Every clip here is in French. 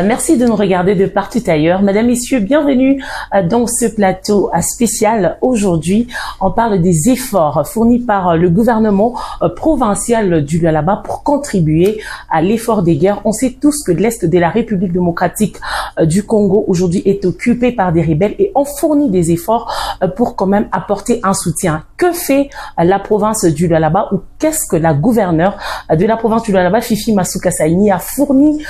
Merci de nous regarder de partout ailleurs. Mesdames, Messieurs, bienvenue dans ce plateau spécial. Aujourd'hui, on parle des efforts fournis par le gouvernement provincial du Lualaba pour contribuer à l'effort des guerres. On sait tous que l'Est de la République démocratique du Congo aujourd'hui est occupé par des rebelles et on fournit des efforts pour quand même apporter un soutien. Que fait la province du Lualaba ou qu'est-ce que la gouverneure de la province du Lualaba, Fifi Masuka Saini, a fourni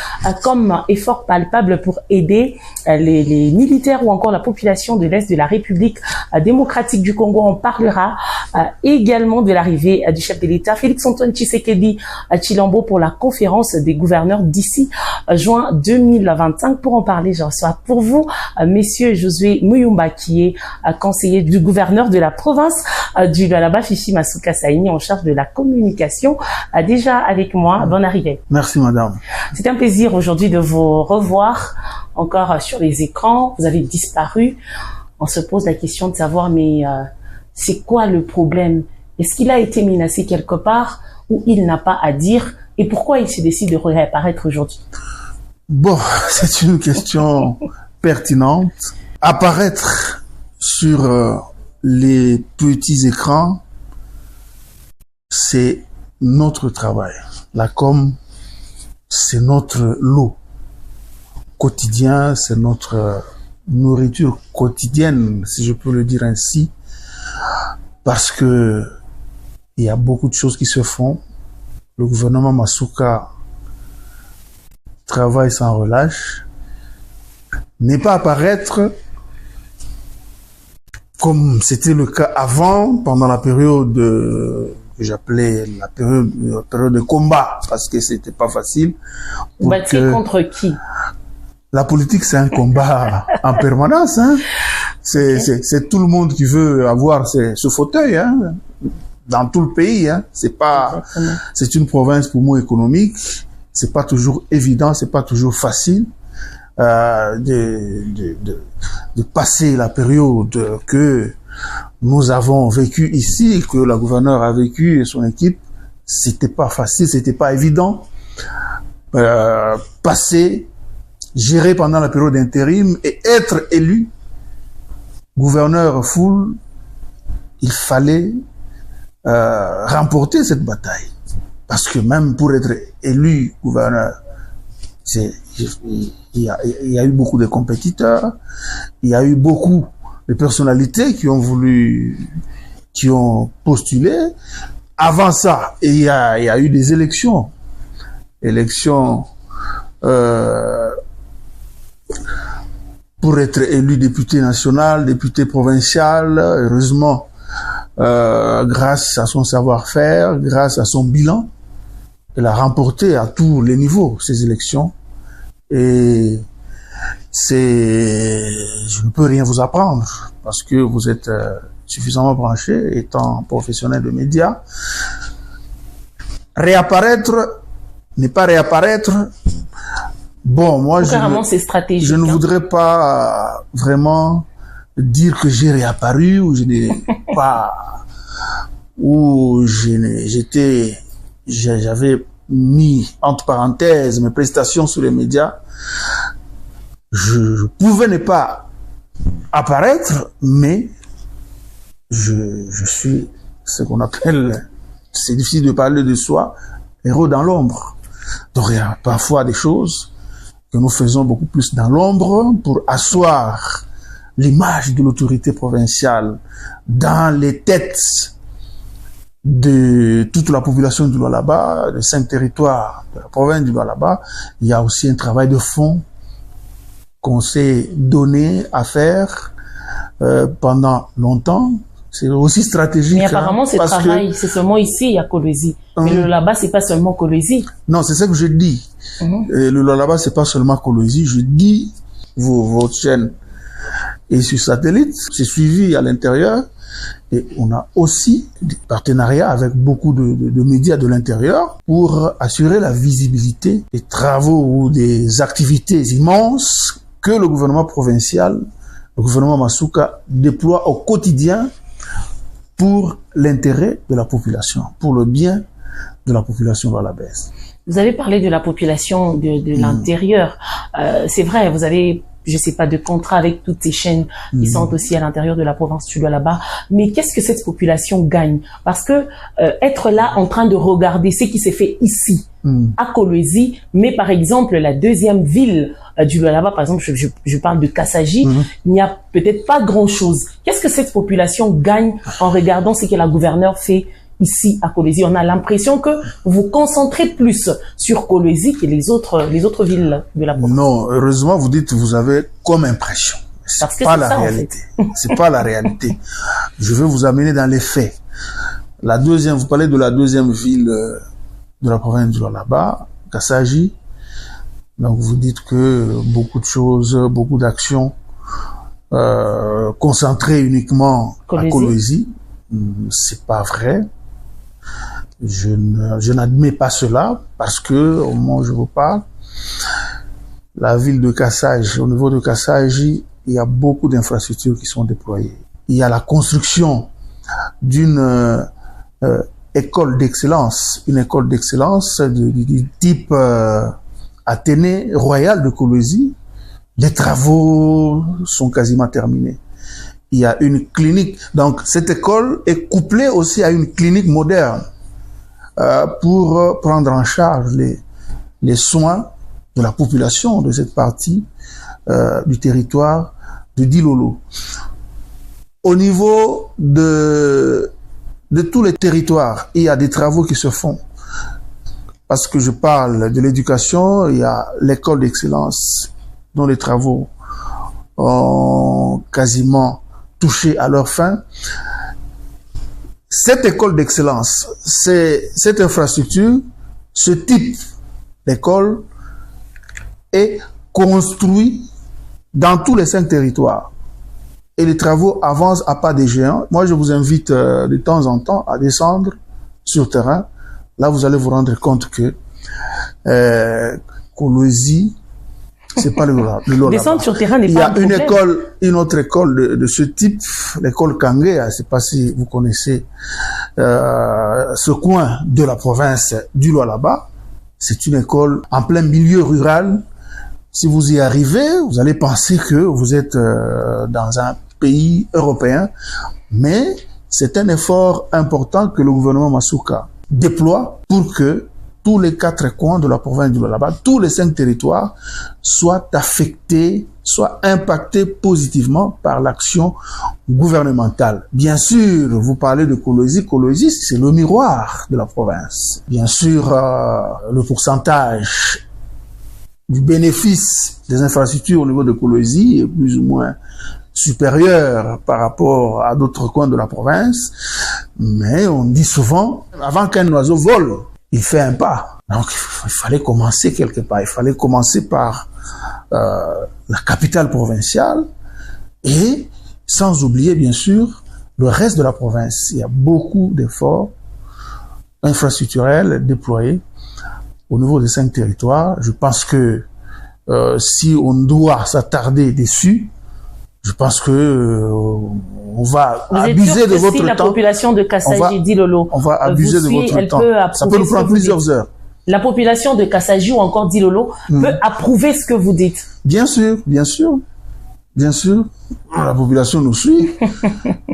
comme effort palpable pour aider les militaires ou encore la population de l'Est de la République démocratique du Congo? On parlera également de l'arrivée du chef de l'État, Félix-Antoine Tshisekedi Tshilombo, pour la conférence des gouverneurs d'ici juin 2025. Pour en parler, je reçois pour vous Monsieur Josué Muyumba, qui est conseiller du gouverneur de la province du Lualaba, Fifi Masuka Saini, en charge de la communication. Déjà avec moi, bonne arrivée. Merci madame. C'est un plaisir aujourd'hui de vous revoir encore sur les écrans. Vous avez disparu. On se pose la question de savoir, mais c'est quoi le problème? Est-ce qu'il a été menacé quelque part ou il n'a pas à dire? Et pourquoi il se décide de réapparaître aujourd'hui? Bon, c'est une question pertinente. Apparaître sur les petits écrans, c'est notre travail. La com, c'est notre lot quotidien, c'est notre nourriture quotidienne, si je peux le dire ainsi, parce que il y a beaucoup de choses qui se font. Le gouvernement Masuka travaille sans relâche. Ne pas apparaître comme c'était le cas avant, pendant la période que j'appelais la période de combat, parce que c'était pas facile. Battre contre qui? La politique, c'est un combat en permanence. Hein. C'est tout le monde qui veut avoir ce fauteuil, hein, dans tout le pays. Hein. C'est une province pour moi économique. C'est pas toujours évident, c'est pas toujours facile de passer la période que nous avons vécu ici, que la gouverneure a vécu et son équipe. C'était pas facile, c'était pas évident. Gérer pendant la période d'intérim et être élu gouverneur full, il fallait remporter cette bataille. Parce que même pour être élu gouverneur, il y a eu beaucoup de compétiteurs, il y a eu beaucoup de personnalités qui ont postulé. Avant ça, il y a eu des élections. Pour être élu député national, député provincial, heureusement, grâce à son savoir-faire, grâce à son bilan, elle a remporté à tous les niveaux ces élections. Et je ne peux rien vous apprendre parce que vous êtes suffisamment branché, étant professionnel de médias. Réapparaître, ne pas réapparaître. Bon, moi, je ne voudrais pas vraiment dire que j'ai réapparu ou je n'ai pas, ou j'avais mis entre parenthèses mes prestations sur les médias. Je pouvais ne pas apparaître, mais je suis ce qu'on appelle, c'est difficile de parler de soi, héros dans l'ombre. Donc il y a parfois des choses que nous faisons beaucoup plus dans l'ombre pour asseoir l'image de l'autorité provinciale dans les têtes de toute la population du Lualaba, de 5 territoires de la province du Lualaba. Il y a aussi un travail de fond qu'on s'est donné à faire pendant longtemps. C'est aussi stratégique. Mais apparemment, ce travail, c'est seulement ici, à Kolwezi. Mais le Lualaba, c'est pas seulement Kolwezi. Non, c'est ça que je dis. Le Lualaba, c'est pas seulement Kolwezi. Je dis, votre chaîne est sur satellite, c'est suivi à l'intérieur. Et on a aussi des partenariats avec beaucoup de médias de l'intérieur pour assurer la visibilité des travaux ou des activités immenses que le gouvernement provincial, le gouvernement Masuka, déploie au quotidien pour l'intérêt de la population, pour le bien de la population lualabaise. Vous avez parlé de la population de l'intérieur. C'est vrai, vous avez, je sais pas, de contrat avec toutes ces chaînes qui sont aussi à l'intérieur de la province du Lualaba. Mais qu'est-ce que cette population gagne? Parce que être là en train de regarder ce qui s'est fait ici, à Kolwezi, mais par exemple la deuxième ville du Lualaba, par exemple, je parle de Kassaji, il n'y a peut-être pas grand-chose. Qu'est-ce que cette population gagne en regardant ce que la gouverneure fait ici à Kolwezi? On a l'impression que vous concentrez plus sur Kolwezi que les autres villes de la province. Non, heureusement, vous dites, vous avez comme impression. C'est pas la réalité. C'est pas la réalité. Je vais vous amener dans les faits. Vous parlez de la deuxième ville de la province du Lualaba, Kassaji. Donc vous dites que beaucoup de choses, beaucoup d'actions concentrées uniquement à Kolwezi. C'est pas vrai. Je n'admets pas cela parce que au moment où je vous parle, la ville de Kassaji, au niveau de Kassaji, il y a beaucoup d'infrastructures qui sont déployées. Il y a la construction d'une école d'excellence, une école d'excellence du type Athénée Royal de Kolwezi. Les travaux sont quasiment terminés. Il y a une clinique. Donc, cette école est couplée aussi à une clinique moderne pour prendre en charge les soins de la population de cette partie du territoire de Dilolo. Au niveau de tous les territoires, il y a des travaux qui se font. Parce que je parle de l'éducation, il y a l'école d'excellence dont les travaux ont quasiment touché à leur fin. Cette école d'excellence, cette infrastructure, ce type d'école est construit dans tous les 5 territoires. Et les travaux avancent à pas des géants. Moi, je vous invite de temps en temps à descendre sur terrain. Là, vous allez vous rendre compte que Kolwezi, c'est pas le Lualaba. Descendre sur terrain n'est Il y pas a un problème. une autre école de ce type, l'école Kangé. Je sais pas si vous connaissez ce coin de la province du Lualaba. C'est une école en plein milieu rural. Si vous y arrivez, vous allez penser que vous êtes dans un pays européen, mais c'est un effort important que le gouvernement Masuka déploie pour que tous les 4 coins de la province du Lualaba, tous les 5 territoires soient affectés, soient impactés positivement par l'action gouvernementale. Bien sûr, vous parlez de Kolwezi. Kolwezi, c'est le miroir de la province. Bien sûr, le pourcentage du bénéfice des infrastructures au niveau de Kolwezi est plus ou moins supérieur par rapport à d'autres coins de la province. Mais on dit souvent, avant qu'un oiseau vole, il fait un pas. Donc, il fallait commencer quelque part. Il fallait commencer par la capitale provinciale et sans oublier, bien sûr, le reste de la province. Il y a beaucoup d'efforts infrastructurels déployés au niveau des 5 territoires. Je pense que si on doit s'attarder dessus, je pense que on va abuser de votre temps. La population de Kassaji, Dilolo, on va abuser de votre temps. Ça peut nous prendre plusieurs heures. La population de Kassaji ou encore Dilolo peut approuver ce que vous dites. Bien sûr, bien sûr. Bien sûr, la population nous suit.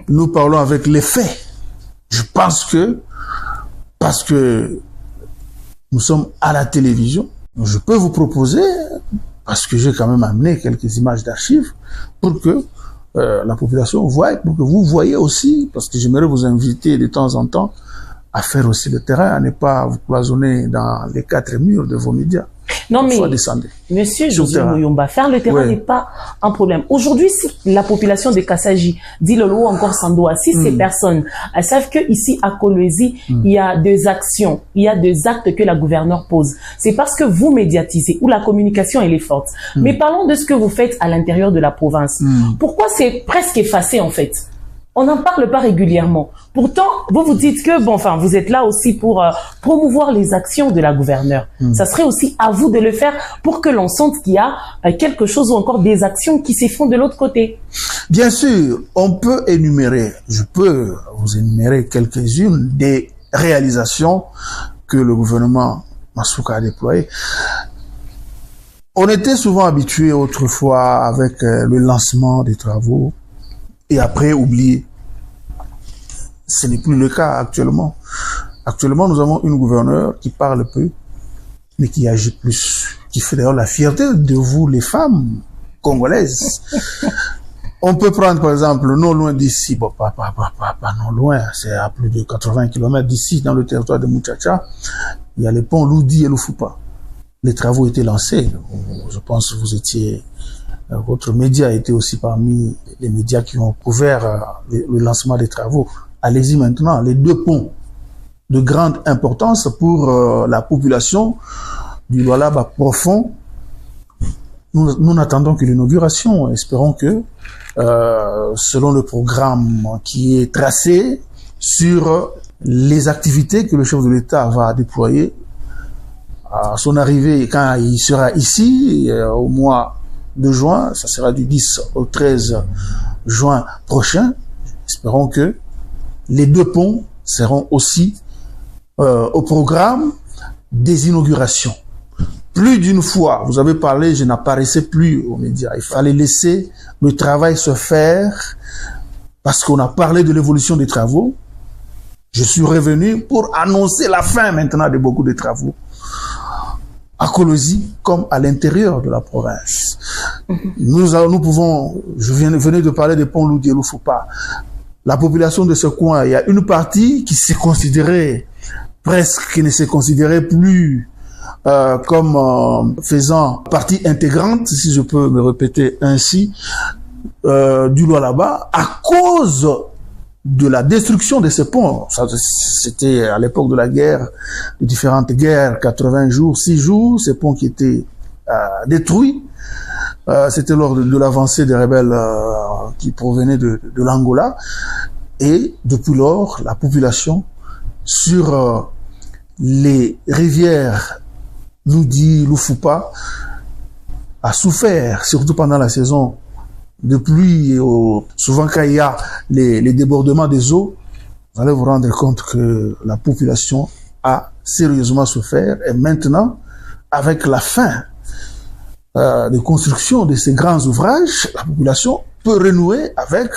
Nous parlons avec les faits. Je pense que, parce que nous sommes à la télévision, je peux vous proposer, parce que j'ai quand même amené quelques images d'archives, pour que la population voie, pour que vous voyez aussi, parce que j'aimerais vous inviter de temps en temps à faire aussi le terrain, à ne pas vous cloisonner dans les 4 murs de vos médias. Non, mais Monsieur José Mouyomba, faire le terrain n'est pas un problème. Aujourd'hui, si la population de Kassaji, Dilolo ou encore Sandoa, si ces personnes elles savent que ici à Kolwezi, il y a des actions, il y a des actes que la gouverneure pose, c'est parce que vous médiatisez, où la communication elle est forte. Mais parlons de ce que vous faites à l'intérieur de la province. Pourquoi c'est presque effacé en fait? On n'en parle pas régulièrement. Pourtant, vous vous dites que, bon, enfin, vous êtes là aussi pour promouvoir les actions de la gouverneure. Ça serait aussi à vous de le faire pour que l'on sente qu'il y a quelque chose ou encore des actions qui se font de l'autre côté. Bien sûr, on peut énumérer, je peux vous énumérer quelques-unes des réalisations que le gouvernement Masuka a déployé. On était souvent habitué autrefois avec le lancement des travaux et après oublié. Ce n'est plus le cas actuellement. Actuellement, nous avons une gouverneure qui parle peu, mais qui agit plus, qui fait d'ailleurs la fierté de vous, les femmes congolaises. On peut prendre par exemple non loin d'ici, bon, pas non loin, c'est à plus de 80 km d'ici, dans le territoire de Muchacha, il y a les ponts Loudi et Lufupa. Les travaux étaient lancés. Je pense que vous étiez, votre média était aussi parmi les médias qui ont couvert le lancement des travaux. Allez-y maintenant, les deux ponts de grande importance pour la population du Lualaba profond. Nous n'attendons que l'inauguration. Espérons que, selon le programme qui est tracé sur les activités que le chef de l'État va déployer à son arrivée, quand il sera ici, au mois de juin, ça sera du 10 au 13 juin prochain. Espérons que les deux ponts seront aussi au programme des inaugurations. Plus d'une fois, vous avez parlé, je n'apparaissais plus aux médias. Il fallait laisser le travail se faire parce qu'on a parlé de l'évolution des travaux. Je suis revenu pour annoncer la fin maintenant de beaucoup de travaux à Kolosi comme à l'intérieur de la province. Nous pouvons, je venais de parler des ponts Loudi et Lufupa. La population de ce coin, il y a une partie qui s'est considérée presque, qui ne se considérait plus comme faisant partie intégrante, si je peux me répéter ainsi, du Lualaba, à cause de la destruction de ces ponts. Ça, c'était à l'époque de la guerre, de différentes guerres, 80 jours, 6 jours, ces ponts qui étaient détruits. C'était lors de l'avancée des rebelles qui provenaient de l'Angola. Et depuis lors, la population sur les rivières Loudi, Lufupa a souffert, surtout pendant la saison de pluie, souvent quand il y a les débordements des eaux, vous allez vous rendre compte que la population a sérieusement souffert. Et maintenant, avec la fin de construction de ces grands ouvrages, la population peut renouer avec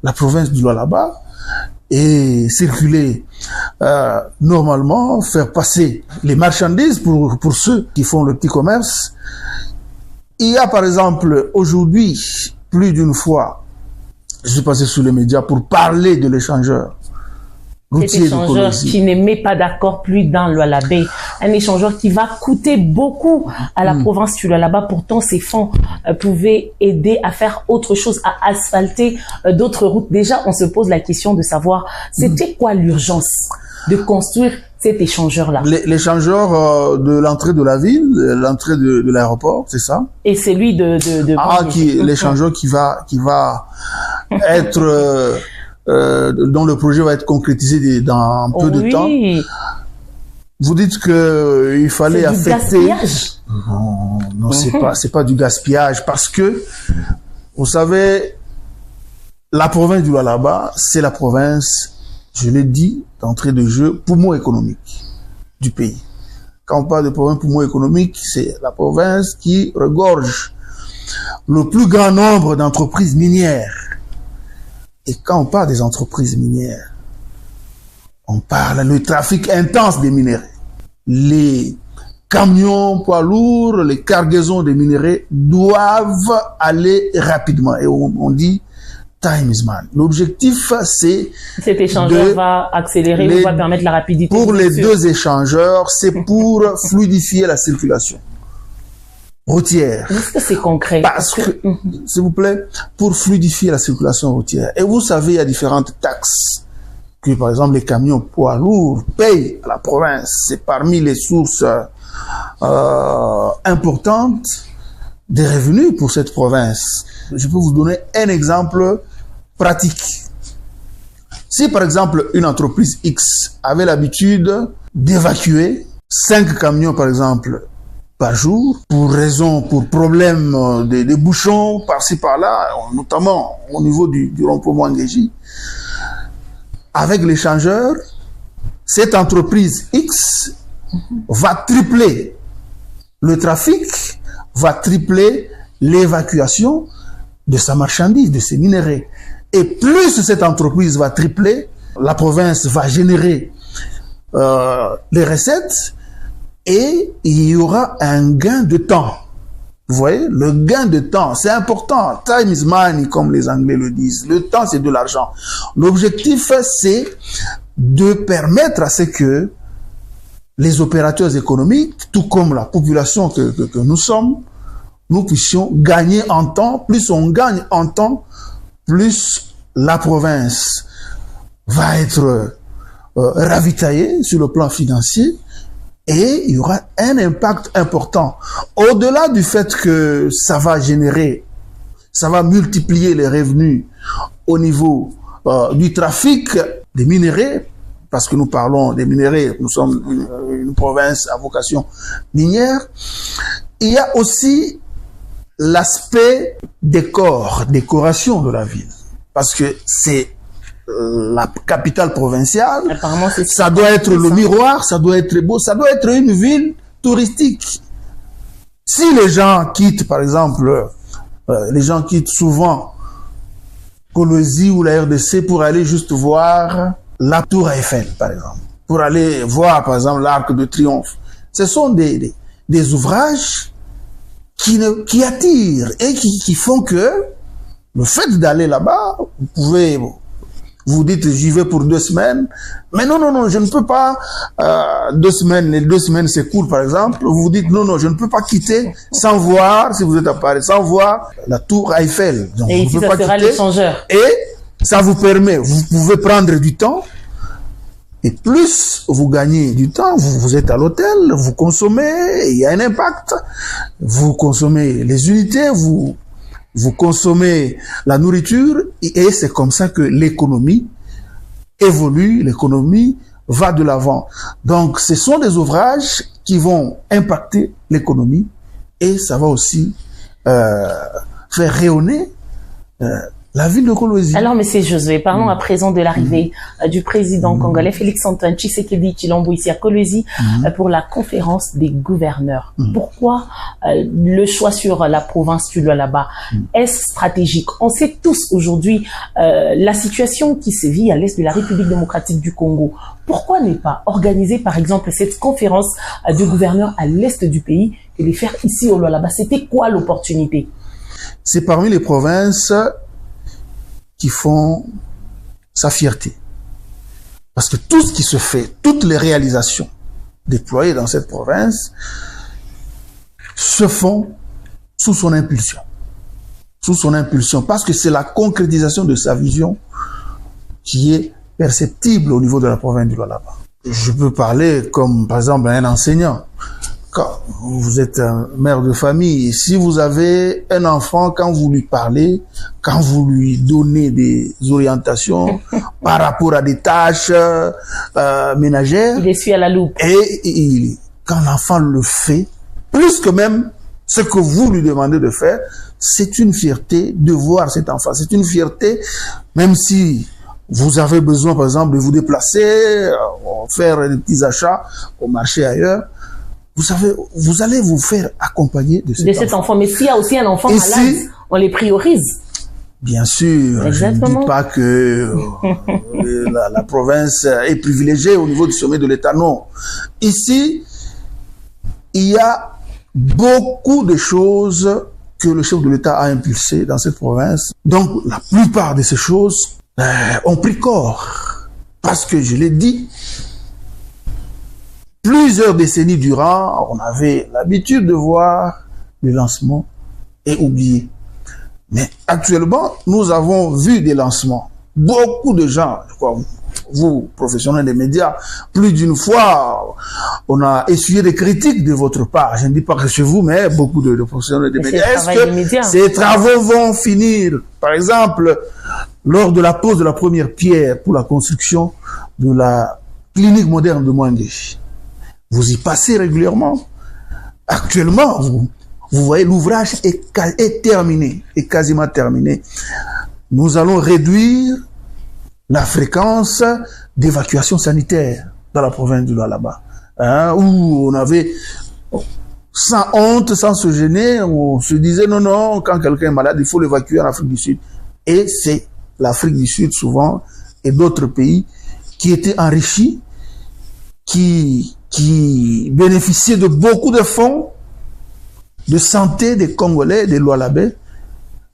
la province du Lualaba et circuler normalement, faire passer les marchandises pour ceux qui font le petit commerce. Il y a par exemple aujourd'hui, plus d'une fois, je suis passé sur les médias pour parler de l'échangeur routier de Kolosi. Cet échangeur qui ne met pas d'accord plus dans le Lualaba. Un échangeur qui va coûter beaucoup à la province du Lualaba. Pourtant, ces fonds pouvaient aider à faire autre chose, à asphalter d'autres routes. Déjà, on se pose la question de savoir, c'était quoi l'urgence de construire cet échangeur-là? L'échangeur de l'entrée de la ville, l'entrée de l'aéroport, c'est ça? Et celui de l'échangeur qui va être dont le projet va être concrétisé dans peu de temps. Vous dites que il fallait affecter. Non, c'est pas du gaspillage, parce que vous savez, la province du Lualaba, c'est la province, je l'ai dit d'entrée de jeu, poumon économique du pays. Quand on parle de province poumon économique, c'est la province qui regorge le plus grand nombre d'entreprises minières. Et quand on parle des entreprises minières, on parle du trafic intense des minéraux. Les camions poids lourds, les cargaisons de minéraux doivent aller rapidement. Et on dit time is money. L'objectif, c'est cet échangeur va accélérer ou va permettre la rapidité. Pour les deux échangeurs, c'est pour fluidifier la circulation routière. Est-ce que c'est concret? Parce que, s'il vous plaît, pour fluidifier la circulation routière. Et vous savez, il y a différentes taxes que, par exemple, les camions poids lourds payent à la province. C'est parmi les sources importantes des revenus pour cette province. Je peux vous donner un exemple pratique. Si, par exemple, une entreprise X avait l'habitude d'évacuer 5 camions, par exemple, par jour, pour problème de bouchons par-ci par-là, notamment au niveau du rond-point Mwangeji, avec l'échangeur, cette entreprise X va tripler le trafic, va tripler l'évacuation de sa marchandise, de ses minerais. Et plus cette entreprise va tripler, la province va générer les recettes et il y aura un gain de temps. Vous voyez, le gain de temps, c'est important. Time is money, comme les Anglais le disent. Le temps, c'est de l'argent. L'objectif, c'est de permettre à ce que les opérateurs économiques, tout comme la population que nous sommes, nous puissions gagner en temps. Plus on gagne en temps, plus la province va être ravitaillée sur le plan financier et il y aura un impact important. Au-delà du fait que ça va générer, ça va multiplier les revenus au niveau du trafic des minerais, parce que nous parlons des minerais, nous sommes une province à vocation minière. Il y a aussi l'aspect décoration de la ville, parce que c'est la capitale provinciale. Apparemment, ça doit être le miroir, ça doit être beau, ça doit être une ville touristique. Si les gens quittent, par exemple, les gens quittent souvent Kolwezi ou la RDC pour aller juste voir la Tour Eiffel, par exemple, pour aller voir, par exemple, l'Arc de Triomphe. Ce sont des ouvrages qui attirent et qui font que le fait d'aller là-bas, vous pouvez, vous dites j'y vais pour 2 semaines, mais non, je ne peux pas 2 semaines, les 2 semaines s'écoulent par exemple, vous dites non, je ne peux pas quitter sans voir, si vous êtes à Paris, sans voir la Tour Eiffel. Donc, et ici, ça sera l'échangeur. Et ça vous permet, vous pouvez prendre du temps, et plus vous gagnez du temps, vous êtes à l'hôtel, vous consommez, il y a un impact, vous consommez les unités, vous consommez la nourriture, et c'est comme ça que l'économie évolue, l'économie va de l'avant. Donc, ce sont des ouvrages qui vont impacter l'économie, et ça va aussi faire rayonner la ville de Kolwezi. Alors, Monsieur Josué, parlons à présent de l'arrivée du président congolais Félix-Antoine Tshisekedi Tshilombo ici à Kolwezi pour la conférence des gouverneurs. Pourquoi le choix sur la province du Lualaba? Est-ce stratégique? On sait tous aujourd'hui la situation qui se vit à l'est de la République démocratique du Congo. Pourquoi ne pas organiser, par exemple, cette conférence de gouverneurs à l'est du pays et les faire ici au Lualaba? C'était quoi l'opportunité? C'est parmi les provinces qui font sa fierté. Parce que tout ce qui se fait, toutes les réalisations déployées dans cette province se font sous son impulsion. Sous son impulsion, parce que c'est la concrétisation de sa vision qui est perceptible au niveau de la province du Lualaba. Je peux parler comme, par exemple, un enseignant. Quand vous êtes un mère de famille, si vous avez un enfant, quand vous lui parlez, quand vous lui donnez des orientations par rapport à des tâches ménagères, il essuie à la loupe. Et quand l'enfant le fait, plus que même ce que vous lui demandez de faire, c'est une fierté de voir cet enfant. C'est une fierté, même si vous avez besoin, par exemple, de vous déplacer, faire des petits achats au marché ailleurs. Vous savez, vous allez vous faire accompagner de cet enfant. Mais s'il y a aussi un enfant malade, on les priorise. Bien sûr, exactement. Je ne dis pas que la province est privilégiée au niveau du sommet de l'État, non. Ici, il y a beaucoup de choses que le chef de l'État a impulsées dans cette province. Donc, la plupart de ces choses ont pris corps. Parce que, je l'ai dit, plusieurs décennies durant, on avait l'habitude de voir le lancement et oublier. Mais actuellement, nous avons vu des lancements. Beaucoup de gens, je crois, vous, professionnels des médias, plus d'une fois, on a essuyé des critiques de votre part. Je ne dis pas que chez vous, mais beaucoup de professionnels des médias. Est-ce que ces travaux vont finir? Par exemple, lors de la pose de la première pierre pour la construction de la clinique moderne de Mwangé. Vous y passez régulièrement. Actuellement, vous voyez, l'ouvrage est terminé, est quasiment terminé. Nous allons réduire la fréquence d'évacuation sanitaire dans la province du Lualaba. hein, où on avait, sans honte, sans se gêner, on se disait non, quand quelqu'un est malade, il faut l'évacuer en Afrique du Sud. Et c'est l'Afrique du Sud souvent et d'autres pays qui étaient enrichis, qui bénéficiaient de beaucoup de fonds de santé des Congolais, des Lualaba.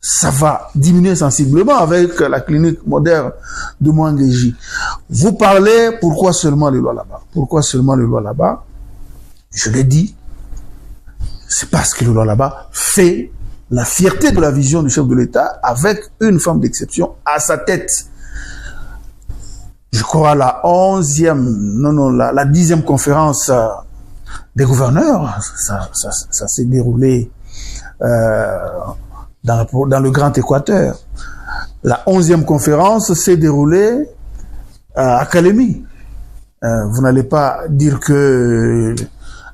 Ça va diminuer sensiblement avec la clinique moderne de Mwangeji. Vous parlez, pourquoi seulement le Lualaba? Pourquoi seulement le Lualaba? Je l'ai dit, c'est parce que le Lualaba fait la fierté de la vision du chef de l'État avec une femme d'exception à sa tête. Je crois la 10e conférence des gouverneurs, ça s'est déroulé dans le Grand Équateur. La 11e conférence s'est déroulée à Kalemi. Vous n'allez pas dire que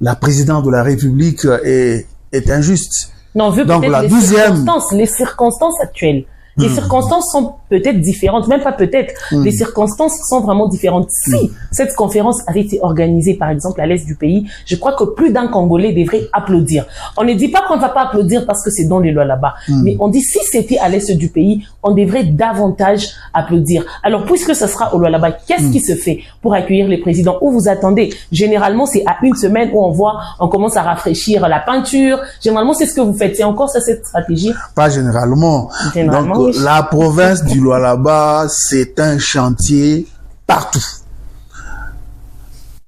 la présidente de la République est injuste. Non, vu peut-être les circonstances actuelles. Les circonstances sont peut-être différentes, même pas peut-être. Les circonstances sont vraiment différentes. Si cette conférence avait été organisée, par exemple, à l'est du pays, je crois que plus d'un Congolais devrait applaudir. On ne dit pas qu'on ne va pas applaudir parce que c'est dans les lois là-bas, mais on dit si c'était à l'est du pays, on devrait davantage applaudir. Alors, puisque ce sera au lois là-bas, qu'est-ce qui se fait pour accueillir les présidents? Où vous attendez? Généralement, c'est à une semaine où on commence à rafraîchir la peinture. Généralement, c'est ce que vous faites. C'est encore ça, cette stratégie? Pas généralement. Donc, la province du Lualaba, c'est un chantier partout.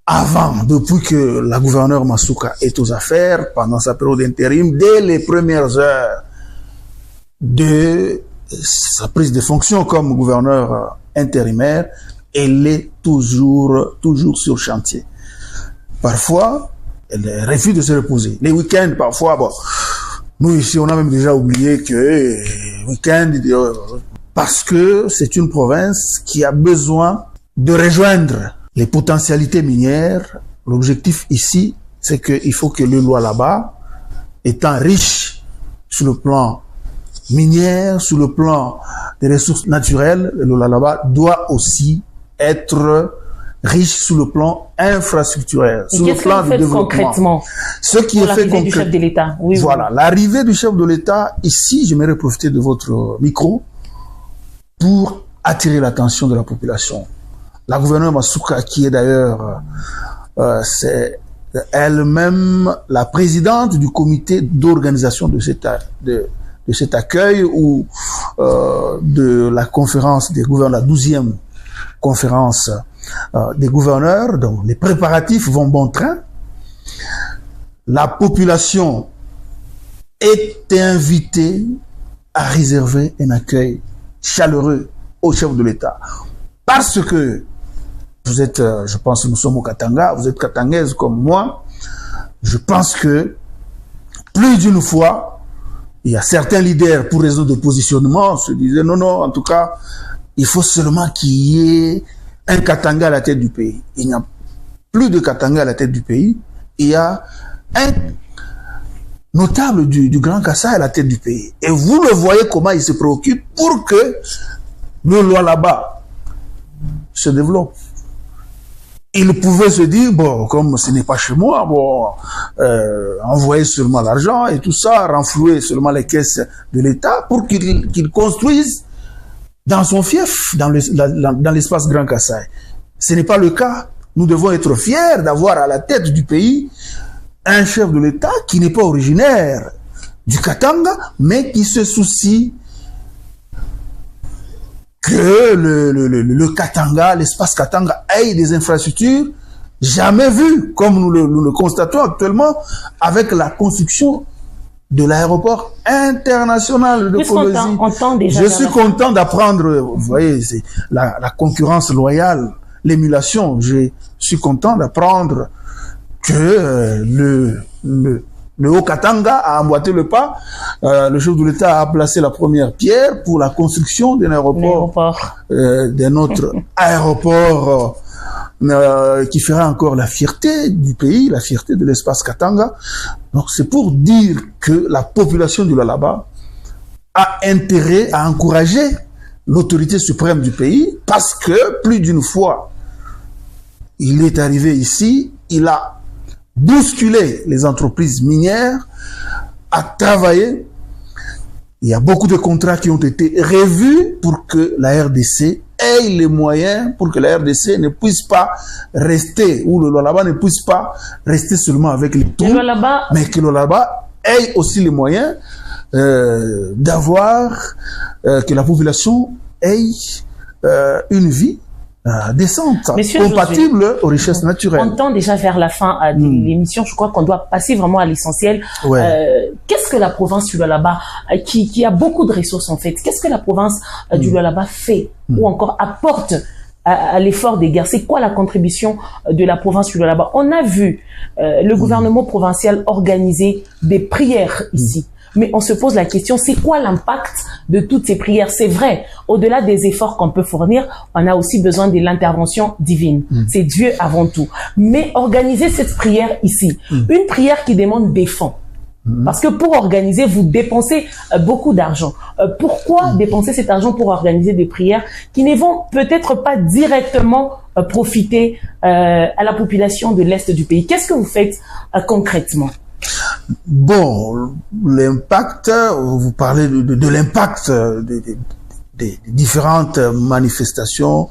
Avant, depuis que la gouverneure Masuka est aux affaires, pendant sa période d'intérim, dès les premières heures de sa prise de fonction comme gouverneur intérimaire, elle est toujours sur chantier. Parfois, elle refuse de se reposer. Les week-ends, parfois, bon, nous ici, on a même déjà oublié que week-end, parce que c'est une province qui a besoin de rejoindre les potentialités minières. L'objectif ici, c'est qu'il faut que le Lualaba, étant riche sur le plan minière, sur le plan des ressources naturelles, le Lualaba doit aussi être riche sur le plan infrastructurel, sur le plan du développement. Concrètement, ce qui est fait concrètement. Du chef de l'État. Oui, voilà, l'arrivée du chef de l'État, ici, j'aimerais profiter de votre micro pour attirer l'attention de la population. La gouverneure Masuka, qui est d'ailleurs, c'est elle-même la présidente du comité d'organisation de cet accueil ou de la conférence des gouverneurs, la 12e conférence des gouverneurs, donc les préparatifs vont bon train. La population est invitée à réserver un accueil chaleureux au chef de l'État. Parce que vous êtes, je pense que nous sommes au Katanga, vous êtes katangaise comme moi, je pense que plus d'une fois, il y a certains leaders, pour raison de positionnement, se disaient non, en tout cas, il faut seulement qu'il y ait un Katanga à la tête du pays. Il n'y a plus de Katanga à la tête du pays. Il y a un notable du Grand Kassai à la tête du pays. Et vous le voyez comment il se préoccupe pour que le Lualaba se développe. Il pouvait se dire, bon, comme ce n'est pas chez moi, bon, envoyer seulement l'argent et tout ça, renflouer seulement les caisses de l'État pour qu'il construise dans son fief, dans l'espace Grand Kassai. Ce n'est pas le cas. Nous devons être fiers d'avoir à la tête du pays un chef de l'État qui n'est pas originaire du Katanga, mais qui se soucie que le Katanga, l'espace Katanga ait des infrastructures jamais vues, comme nous le constatons actuellement avec la construction de l'aéroport international de Kolwezi. Je suis content d'apprendre, vous voyez, c'est la concurrence loyale, l'émulation. Je suis content d'apprendre que le Haut-Katanga a emboîté le pas. Le chef de l'État a placé la première pierre pour la construction d'un aéroport, d'un autre aéroport qui fera encore la fierté du pays, la fierté de l'espace Katanga. Donc c'est pour dire que la population du Lualaba a intérêt à encourager l'autorité suprême du pays, parce que plus d'une fois, il est arrivé ici il a bousculé les entreprises minières à travailler. Il y a beaucoup de contrats qui ont été revus pour que la RDC ait les moyens, pour que la RDC ne puisse pas rester, ou le Lualaba ne puisse pas rester seulement avec les trous, mais que le Lualaba ait aussi les moyens d'avoir, que la population ait une vie décente, Monsieur compatible Josué, aux richesses naturelles. On tend déjà vers la fin de l'émission. Je crois qu'on doit passer vraiment à l'essentiel. Ouais. Qu'est-ce que la province du Lualaba, qui a beaucoup de ressources en fait, qu'est-ce que la province du Lualaba fait ou encore apporte à l'effort des guerres? C'est quoi la contribution de la province du Lualaba? On a vu le gouvernement provincial organiser des prières ici. Mais on se pose la question, c'est quoi l'impact de toutes ces prières? C'est vrai, au-delà des efforts qu'on peut fournir, on a aussi besoin de l'intervention divine. C'est Dieu avant tout. Mais organiser cette prière ici, une prière qui demande des fonds. Parce que pour organiser, vous dépensez beaucoup d'argent. Pourquoi dépenser cet argent pour organiser des prières qui ne vont peut-être pas directement profiter à la population de l'Est du pays? Qu'est-ce que vous faites concrètement? Bon, l'impact, vous parlez de l'impact des différentes manifestations,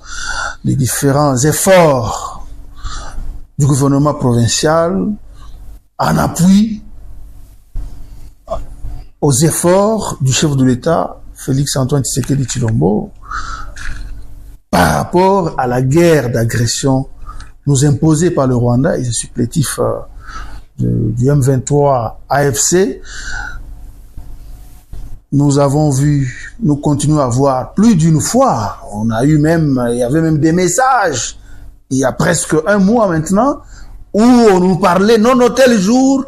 des différents efforts du gouvernement provincial en appui aux efforts du chef de l'État, Félix-Antoine Tshisekedi Tshilombo, par rapport à la guerre d'agression nous imposée par le Rwanda et ses supplétifs du M23 AFC. Nous avons vu, nous continuons à voir plus d'une fois, on a eu même, il y avait même des messages, il y a presque un mois maintenant, où on nous parlait, non, tel jour,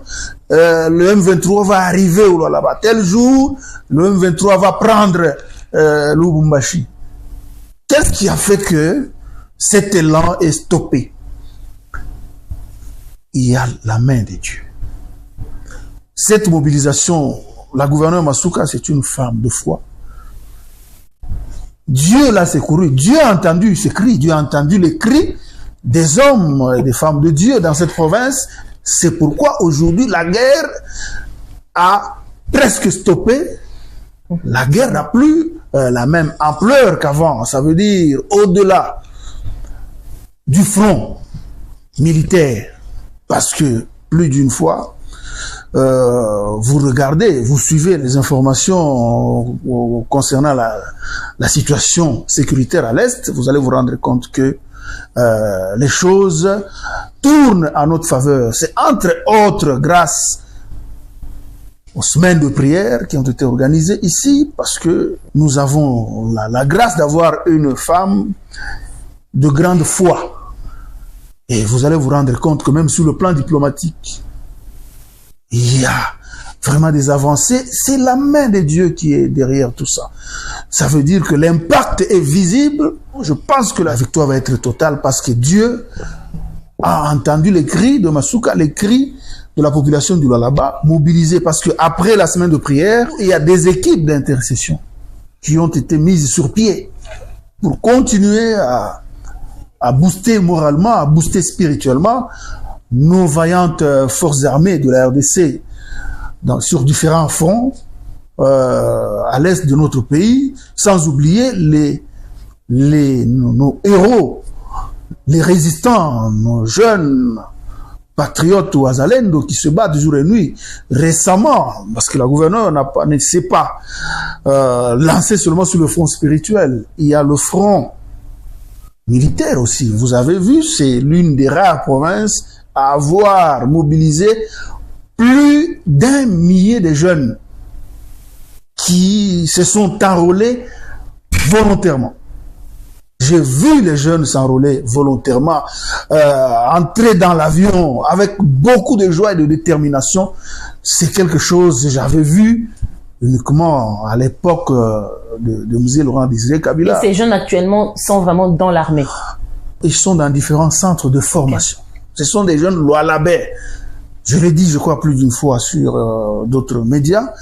le M23 va arriver là-bas, tel jour, le M23 va prendre Lubumbashi. Qu'est-ce qui a fait que cet élan est stoppé? Il y a la main de Dieu. Cette mobilisation, la gouverneure Masuka, c'est une femme de foi. Dieu l'a secouru. Dieu a entendu ce cri. Dieu a entendu les cris des hommes et des femmes de Dieu dans cette province. C'est pourquoi aujourd'hui la guerre a presque stoppé. La guerre n'a plus la même ampleur qu'avant. Ça veut dire au-delà du front militaire. Parce que plus d'une fois, vous regardez, vous suivez les informations concernant la situation sécuritaire à l'Est, vous allez vous rendre compte que les choses tournent à notre faveur. C'est entre autres grâce aux semaines de prière qui ont été organisées ici, parce que nous avons la grâce d'avoir une femme de grande foi. Et vous allez vous rendre compte que même sur le plan diplomatique, il y a vraiment des avancées. C'est la main de Dieu qui est derrière tout ça. Ça veut dire que l'impact est visible. Je pense que la victoire va être totale parce que Dieu a entendu les cris de Masuka, les cris de la population du Lualaba mobilisée. Parce que après la semaine de prière, il y a des équipes d'intercession qui ont été mises sur pied pour continuer à booster moralement, à booster spirituellement nos vaillantes forces armées de la RDC sur différents fronts à l'est de notre pays, sans oublier nos héros, les résistants, nos jeunes patriotes ou Azalendo qui se battent jour et nuit. Récemment, parce que la gouverneure ne s'est pas lancée seulement sur le front spirituel, il y a le front militaire aussi. Vous avez vu, c'est l'une des rares provinces à avoir mobilisé plus d'1 millier de jeunes qui se sont enrôlés volontairement. J'ai vu les jeunes s'enrôler volontairement, entrer dans l'avion avec beaucoup de joie et de détermination. C'est quelque chose que j'avais vu uniquement à l'époque de M. Laurent Désiré Kabila. Et ces jeunes actuellement sont vraiment dans l'armée? Ils sont dans différents centres de formation. Okay. Ce sont des jeunes Lualabais. Je l'ai dit, je crois, plus d'une fois sur d'autres médias.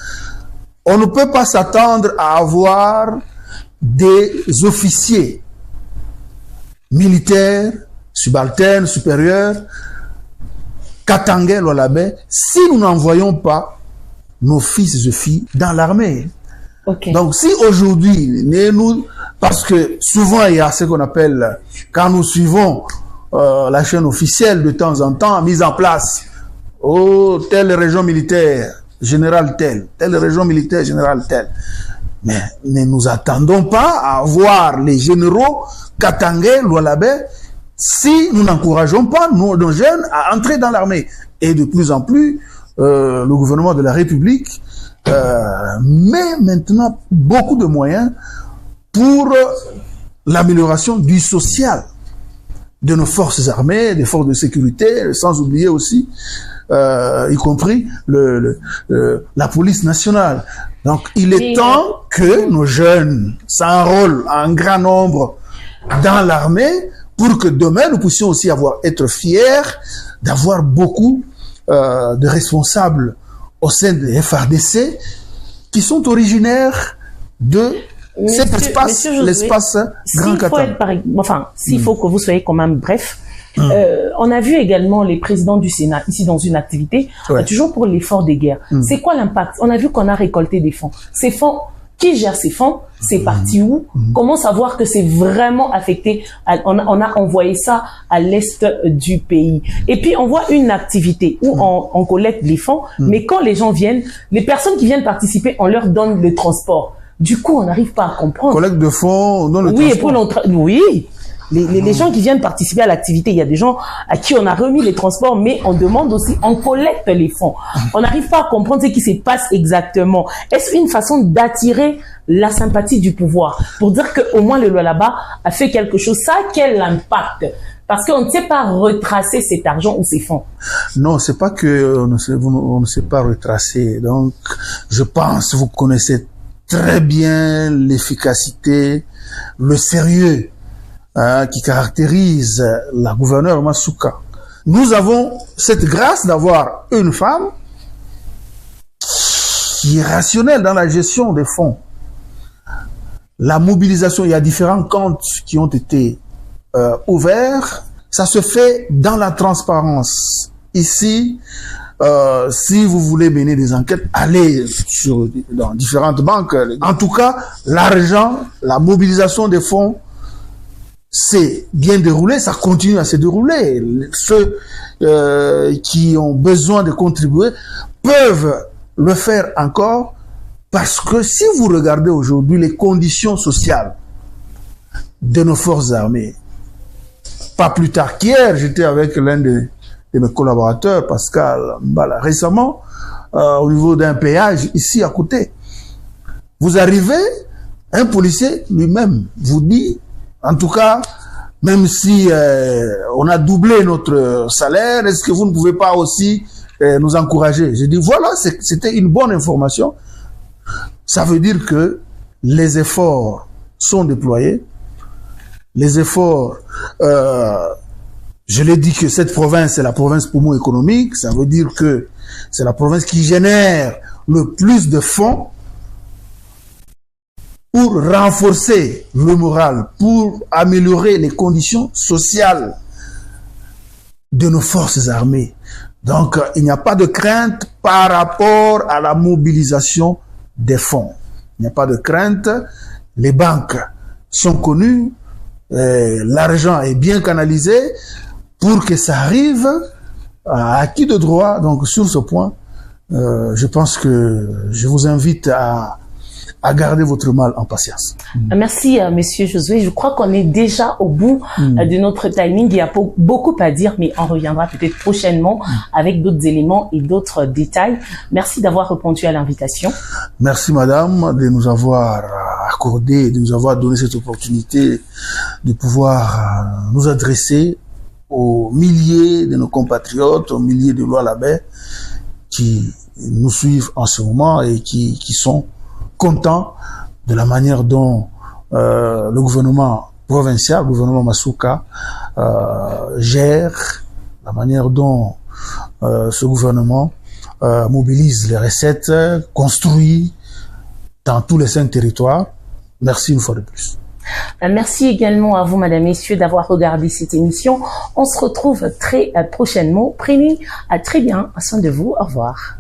On ne peut pas s'attendre à avoir des officiers militaires, subalternes, supérieurs, Katangé, Lualaba, si nous n'envoyons pas nos fils et filles dans l'armée. Okay. Donc, si aujourd'hui, parce que souvent il y a ce qu'on appelle, quand nous suivons la chaîne officielle de temps en temps, mise en place, telle région militaire, général telle région militaire, général tel. Mais ne nous attendons pas à voir les généraux Katangé, Lualaba, si nous n'encourageons pas nos jeunes à entrer dans l'armée. Et de plus en plus, le gouvernement de la République met maintenant beaucoup de moyens pour l'amélioration du social de nos forces armées, des forces de sécurité, sans oublier aussi, y compris la police nationale. Donc, il est temps que nos jeunes s'enrôlent en grand nombre dans l'armée pour que demain, nous puissions aussi être fiers d'avoir beaucoup de responsables au sein des FARDC qui sont originaires de cet espace, l'espace Grand Katanga. S'il faut que vous soyez quand même bref, on a vu également les présidents du Sénat ici dans une activité, toujours pour l'effort des guerres. C'est quoi l'impact? On a vu qu'on a récolté des fonds. Ces fonds, qui gère ces fonds? C'est parti où? Comment savoir que c'est vraiment affecté? On a envoyé ça à l'est du pays. Et puis, on voit une activité où on collecte les fonds, mais quand les gens viennent, les personnes qui viennent participer, on leur donne le transport. Du coup, on n'arrive pas à comprendre. Collecte de fonds, on donne le transport. Oui. Les gens qui viennent participer à l'activité, il y a des gens à qui on a remis les transports, mais on demande aussi, on collecte les fonds. On n'arrive pas à comprendre ce qui se passe exactement. Est-ce une façon d'attirer la sympathie du pouvoir pour dire qu'au moins le Lualaba a fait quelque chose? Ça a quel impact? Parce qu'on ne sait pas retracer cet argent ou ces fonds. Non, c'est pas que on ne sait pas retracer. Donc, je pense, vous connaissez très bien l'efficacité, le sérieux qui caractérise la gouverneure Masuka. Nous avons cette grâce d'avoir une femme qui est rationnelle dans la gestion des fonds. La mobilisation, il y a différents comptes qui ont été ouverts. Ça se fait dans la transparence. Ici, si vous voulez mener des enquêtes, allez dans différentes banques. En tout cas, l'argent, la mobilisation des fonds, c'est bien déroulé, ça continue à se dérouler. Ceux qui ont besoin de contribuer peuvent le faire encore, parce que si vous regardez aujourd'hui les conditions sociales de nos forces armées, pas plus tard qu'hier, j'étais avec l'un de mes collaborateurs, Pascal Mbala, récemment, au niveau d'un péage ici à côté. Vous arrivez, un policier lui-même vous dit, en tout cas, même si on a doublé notre salaire, est-ce que vous ne pouvez pas aussi nous encourager? J'ai dit, voilà, c'était une bonne information. Ça veut dire que les efforts sont déployés. Les efforts, je l'ai dit que cette province, c'est la province poumon économique. Ça veut dire que c'est la province qui génère le plus de fonds pour renforcer le moral, pour améliorer les conditions sociales de nos forces armées. Donc, il n'y a pas de crainte par rapport à la mobilisation des fonds. Il n'y a pas de crainte. Les banques sont connues. L'argent est bien canalisé pour que ça arrive à acquis de droit. Donc, sur ce point, je pense que je vous invite à garder votre mal en patience. Merci, Monsieur Josué. Je crois qu'on est déjà au bout de notre timing. Il y a beaucoup à dire, mais on reviendra peut-être prochainement avec d'autres éléments et d'autres détails. Merci d'avoir répondu à l'invitation. Merci, madame, de nous avoir accordé, de nous avoir donné cette opportunité de pouvoir nous adresser aux milliers de nos compatriotes, aux milliers de Lualaba qui nous suivent en ce moment et qui sont contents de la manière dont le gouvernement provincial, le gouvernement Masuka, gère, la manière dont ce gouvernement mobilise les recettes, construit dans tous les 5 territoires. Merci une fois de plus. Merci également à vous, Madame, Messieurs, d'avoir regardé cette émission. On se retrouve très prochainement. Prenez très bien soin de vous. Au revoir.